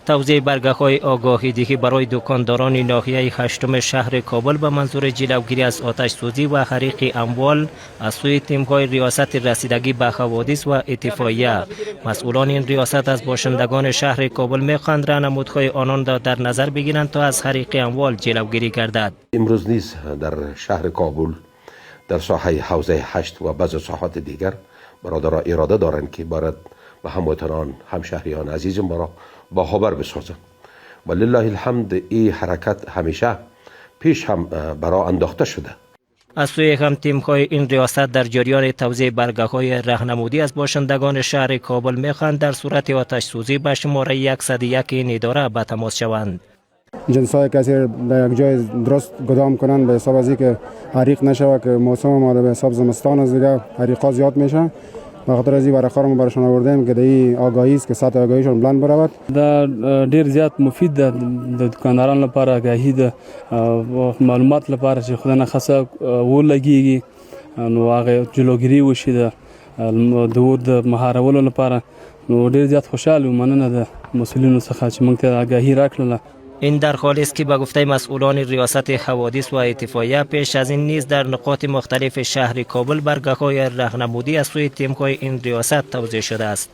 توزیع برگه‌های آگاهی دهی برای دکانداران ناحیه هشتم شهر کابل به منظور جلوگیری از آتش سوزی و حریق اموال از سوی تیم‌های ریاست رسیدگی به حوادث و اتفاقیه. مسئولان این ریاست از باشندگان شهر کابل می‌خواهند راهنمودهای آنان را در نظر بگیرند تا از حریق اموال جلوگیری گردد. امروز نیز در شهر کابل در ساحه حوزه 8 و بعض ساحات دیگر برادران اراده دارند که باید و هموطنان همشهریان عزیزم را با خبر بسازند و لله الحمد این حرکت همیشه پیش هم برای انداخته شده. از سوی هم تیم‌های این ریاست در جریان توزیع برگه‌های راهنمودی از باشندگان شهر کابل می‌خواهند در صورت آتش سوزی به شماره 101 این اداره به تماس شوند. جنس‌های کثیر در یک جای درست گدام کنند به حساب از اینکه حریق نشود که موسم ما به حساب زمستان از دیگه حریق‌ها زیاد میشه. به خاطر از این ورقه‌ها رو براشون آوردیم که این آگاهی است که سطح آگاهیشون بلند برود. دا ډیر زیات مفید ده د دکاندارانو لپاره آگاهی ده معلومات لپاره چې خدای نه خاصه ولګيږي نو هغه جلوګیری وشي د اور د مهارولو لپاره نو ډیر زیات خوشاله ومننه ده مسئولینو څخه چې موږ ته آگاهی راکړله. این در حالی است که به گفته مسئولان ریاست حوادث و اتفاقیه پیش از این نیز در نقاط مختلف شهر کابل برگه‌های راهنمودی از سوی تیم‌های این ریاست توزیع شده است.